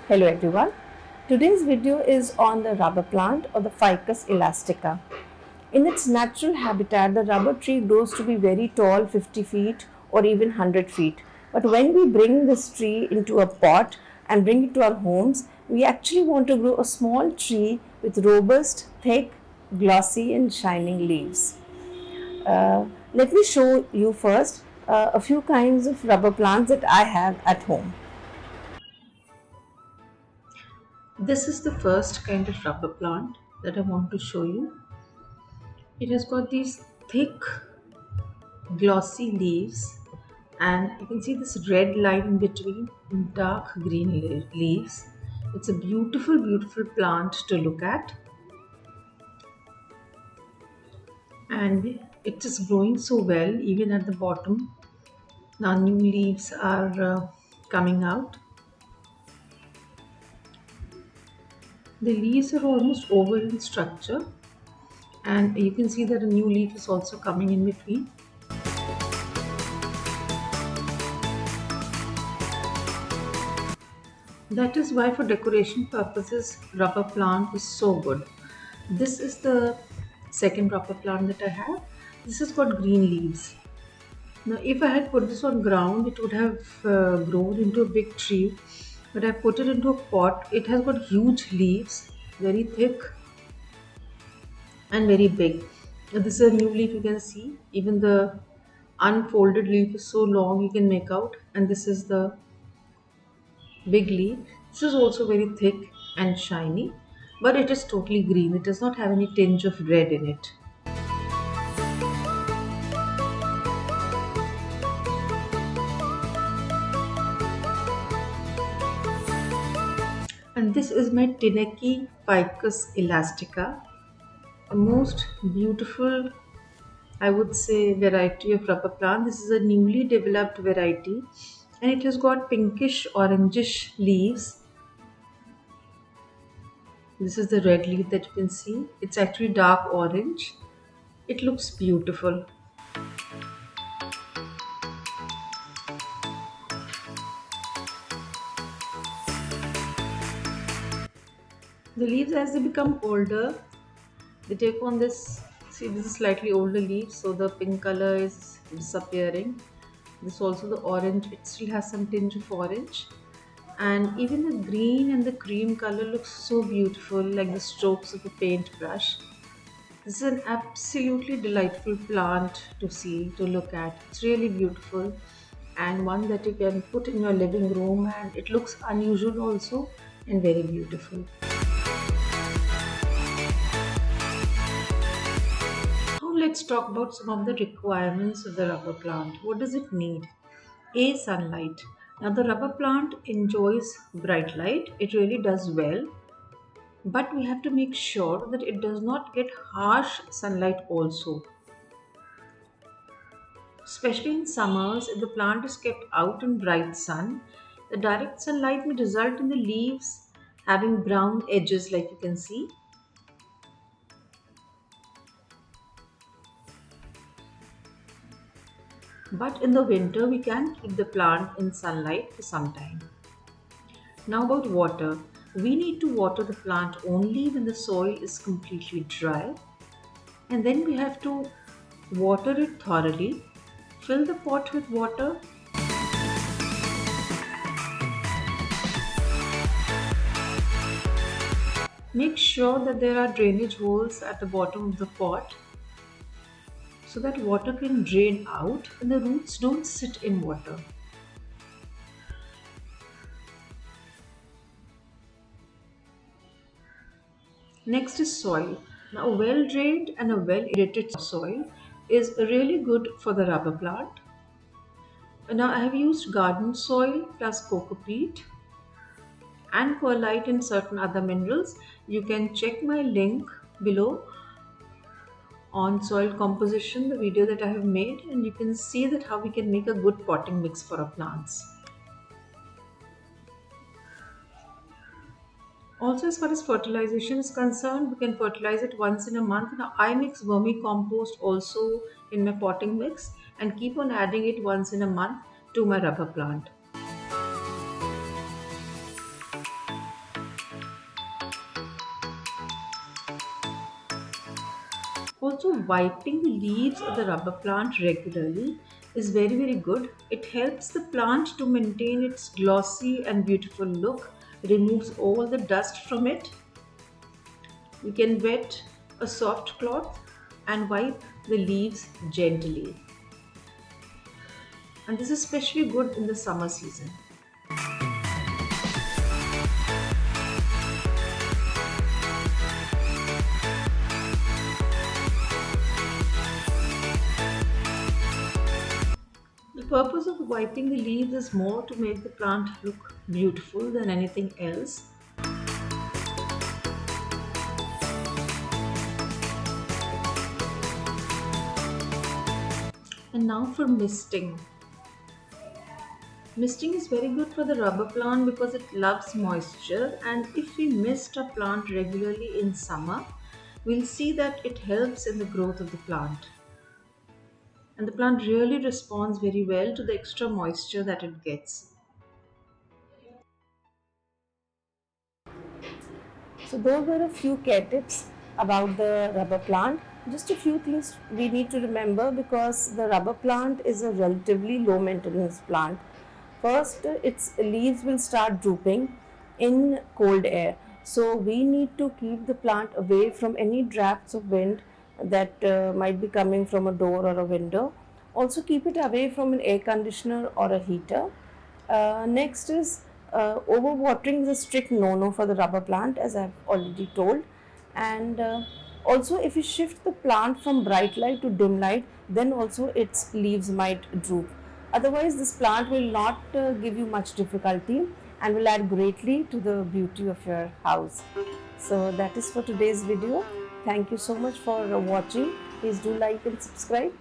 Hello everyone. Today's video is on the rubber plant or the Ficus elastica. In its natural habitat, the rubber tree grows to be very tall, 50 feet or even 100 feet. But when we bring this tree into a pot and bring it to our homes, we actually want to grow a small tree with robust, thick, glossy and shining leaves. Let me show you first a few kinds of rubber plants that I have at home. This is the first kind of rubber plant that I want to show you. It has got these thick glossy leaves, and you can see this red line in between in dark green leaves. It's a beautiful plant to look at, and it is growing so well even at the bottom. Now new leaves are coming out. The leaves are almost oval in structure, and you can see that a new leaf is also coming in between. That is why for decoration purposes rubber plant is so good. This is the second rubber plant that I have. This has got green leaves. Now if I had put this on ground, it would have grown into a big tree, but I put it into a pot. It has got huge leaves, very thick and very big. Now, this is a new leaf, you can see. Even the unfolded leaf is so long you can make out, and this is the big leaf. This is also very thick and shiny, but it is totally green. It does not have any tinge of red in it. And this is my Tineke Ficus elastica, a most beautiful, I would say, variety of rubber plant. This is a newly developed variety, and it has got pinkish orangish leaves. This is the red leaf that you can see. It's actually dark orange. It looks beautiful. The leaves, as they become older, they take on this. See, this is slightly older leaves, so the pink color is disappearing. This also the orange, it still has some tinge of orange. And even the green and the cream color looks so beautiful, like the strokes of a paintbrush. This is an absolutely delightful plant to see, to look at. It's really beautiful, and one that you can put in your living room, and it looks unusual also and very beautiful. Now let's talk about some of the requirements of the rubber plant. What does it need? A, sunlight. Now the rubber plant enjoys bright light. It really does well, but we have to make sure that it does not get harsh sunlight also. Especially in summers, if the plant is kept out in bright sun, the direct sunlight may result in the leaves having brown edges, like you can see. But in the winter, we can keep the plant in sunlight for some time. Now about water. We need to water the plant only when the soil is completely dry, and then we have to water it thoroughly. Fill the pot with water. Make sure that there are drainage holes at the bottom of the pot so that water can drain out and the roots don't sit in water. Next is soil. Now, a well drained and a well irrigated soil is really good for the rubber plant. Now, I have used garden soil plus cocopeat and perlite and certain other minerals. You can check my link below on soil composition, the video that I have made, and you can see that how we can make a good potting mix for our plants. Also, as far as fertilization is concerned, we can fertilize it once in a month. Now, I mix vermicompost also in my potting mix and keep on adding it once in a month to my rubber plant. Also, wiping the leaves of the rubber plant regularly is very good. It helps the plant to maintain its glossy and beautiful look, removes all the dust from it. We can wet a soft cloth and wipe the leaves gently. And this is especially good in the summer season. The purpose of wiping the leaves is more to make the plant look beautiful than anything else. And now for misting. Misting is very good for the rubber plant because it loves moisture, and if we mist a plant regularly in summer, we'll see that it helps in the growth of the plant. And the plant really responds very well to the extra moisture that it gets. So those were a few care tips about the rubber plant. Just a few things we need to remember because the rubber plant is a relatively low maintenance plant. First, its leaves will start drooping in cold air. So we need to keep the plant away from any drafts of wind that might be coming from a door or a window. Also keep it away from an air conditioner or a heater. Next is overwatering is a strict no-no for the rubber plant, as I've already told. And also, if you shift the plant from bright light to dim light, then also its leaves might droop. Otherwise, this plant will not give you much difficulty and will add greatly to the beauty of your house. So that is for today's video. Thank you so much for watching. Please do like and subscribe.